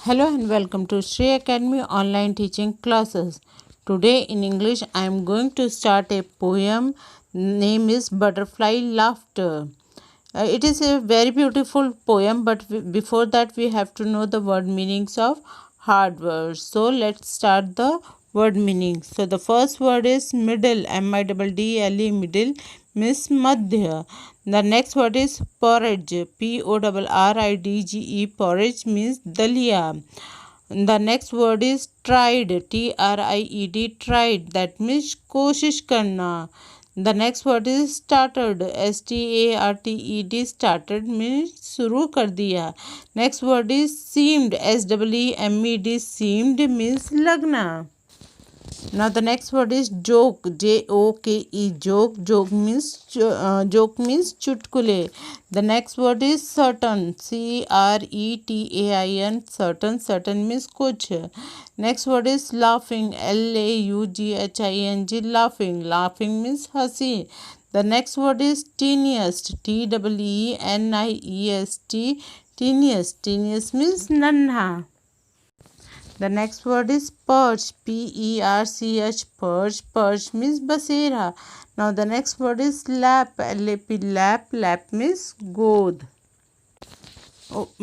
Hello and welcome to Shri Academy online teaching classes. Today in English I am going to start a poem. Name is Butterfly Laughter. It is a very beautiful poem, but before that we have to know the word meanings of hard words. So let's start the word meanings. So the first word is middle, middle, middle means madhya. The next word is porridge, porridge, porridge means dalia. The next word is tried, tried, tried, that means koshish karna. The next word is started, started, started means शुरू कर दिया. Next word is seemed, seemed, seemed means लगना. Now the next word is joke, joke, joke means चुटकुले. The next word is certain, certain, certain, certain means कुछ. Next word is laughing, lauging, laughing, laughing means हंसी. The next word is teeniest, teeniest, teeniest, teeniest means नन्हा. The next word is perch, perch, perch, perch means basera. Now the next word is lap, lap, lap means god.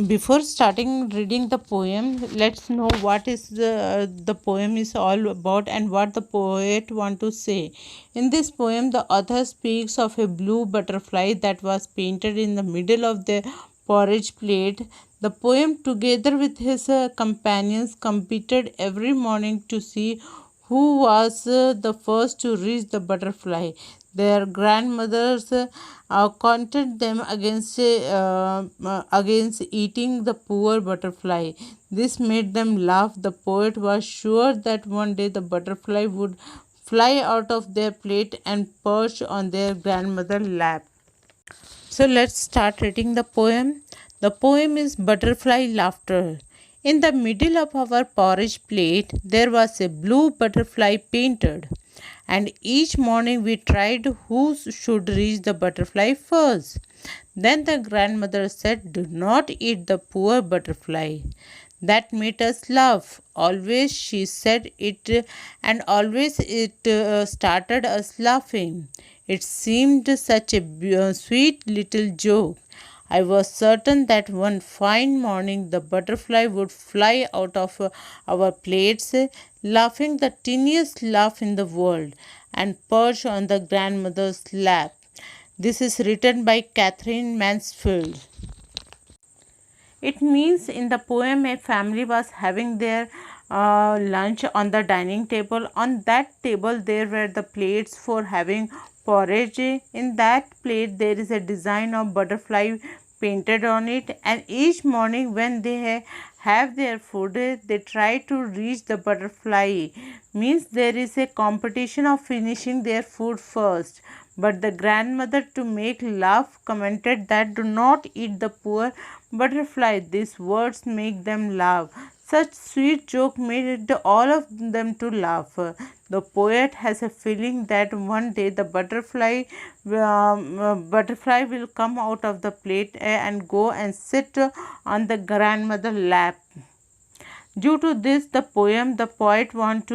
Before starting reading the poem, let's know what is the poem is all about and what the poet want to say. In this poem, the author speaks of a blue butterfly that was painted in the middle of the porridge plate. The poem, together with his companions, competed every morning to see who was the first to reach the butterfly. Their grandmothers counted them against eating the poor butterfly. This made them laugh. The poet was sure that one day the butterfly would fly out of their plate and perch on their grandmother's lap. So let's start reading the poem. The poem is Butterfly Laughter. In the middle of our porridge plate, there was a blue butterfly painted, and each morning we tried who should reach the butterfly first. Then the grandmother said, "Do not eat the poor butterfly." That made us laugh. Always she said it, and always it started us laughing. It seemed such a sweet little joke. I was certain that one fine morning the butterfly would fly out of our plates, laughing the tiniest laugh in the world, and perch on the grandmother's lap. This is written by Catherine Mansfield. It means in the poem a family was having their lunch on the dining table. On that table there were the plates for having porridge. In that plate there is a design of butterfly painted on it, and each morning when they have their food they try to reach the butterfly. Means there is a competition of finishing their food first. But the grandmother, to make laugh, commented that do not eat the poor butterfly. These words make them laugh. Such sweet joke made all of them to laugh. The poet has a feeling that one day the butterfly will come out of the plate and go and sit on the grandmother's lap. Due to this, the poet want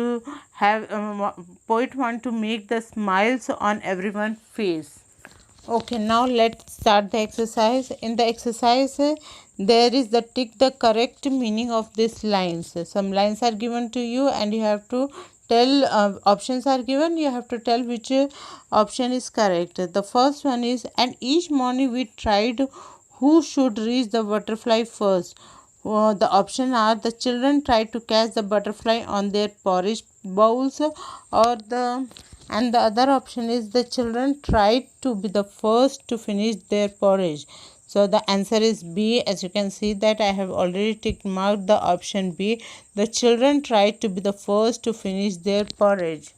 to make the smiles on everyone's face. Okay, now let's start the exercise. In the exercise, there is the tick the correct meaning of these lines. Some lines are given to you, and you have to tell options are given. You have to tell which option is correct. The first one is, and each morning we tried who should reach the butterfly first. The option are the children tried to catch the butterfly on their porridge bowls, or the and the other option is the children tried to be the first to finish their porridge. So the answer is B. As you can see that I have already tick marked the option B. The children tried to be the first to finish their porridge.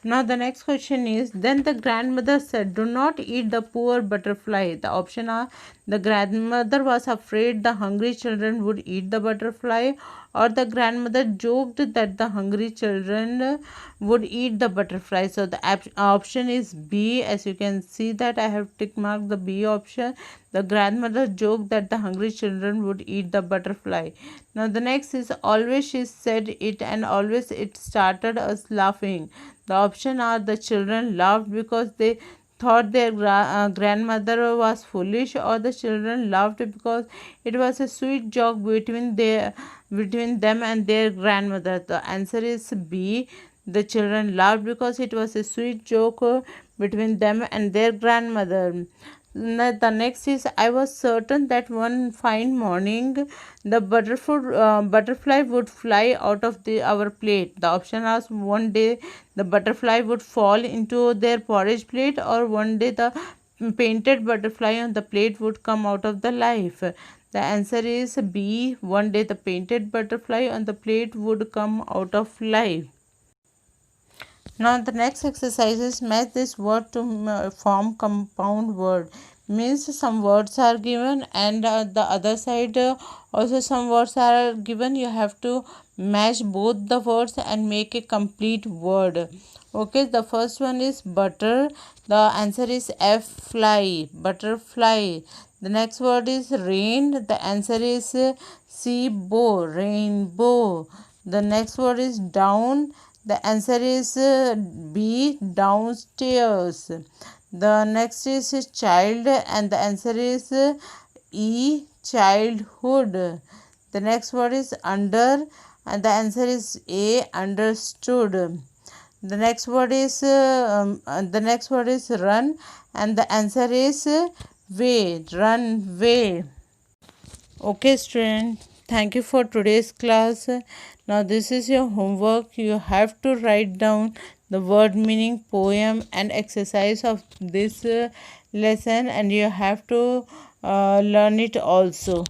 Now the next question is, then the grandmother said, "Do not eat the poor butterfly." The option are The grandmother was afraid the hungry children would eat the butterfly, or the grandmother joked that the hungry children would eat the butterfly. So the option is B. As you can see that I have tick marked the B option. The grandmother joked that the hungry children would eat the butterfly. Now the next is always she said it and always it started us laughing. The option are the children laughed because they thought their grandmother was foolish, or the children laughed because it was a sweet joke between them and their grandmother. The answer is B. The children laughed because it was a sweet joke between them and their grandmother. The next is I was certain that one fine morning the butterfly would fly out of our plate. The option was one day the butterfly would fall into their porridge plate, or one day the painted butterfly on the plate would come out of the life. The answer is B. One day the painted butterfly on the plate would come out of life. Now the next exercise is match this word to form compound word. Means some words are given and the other side also some words are given. You have to match both the words and make a complete word. Okay, the first one is butter. The answer is F, fly, butterfly. The next word is rain. The answer is C, bow, rainbow. The next word is down. The answer is B, downstairs. The next is child and the answer is E, childhood. The next word is under and the answer is A, understood. The next word is run and the answer is way, run way. Okay student, thank you for today's class. Now this is your homework. You have to write down the word meaning, poem and exercise of this lesson, and you have to learn it also.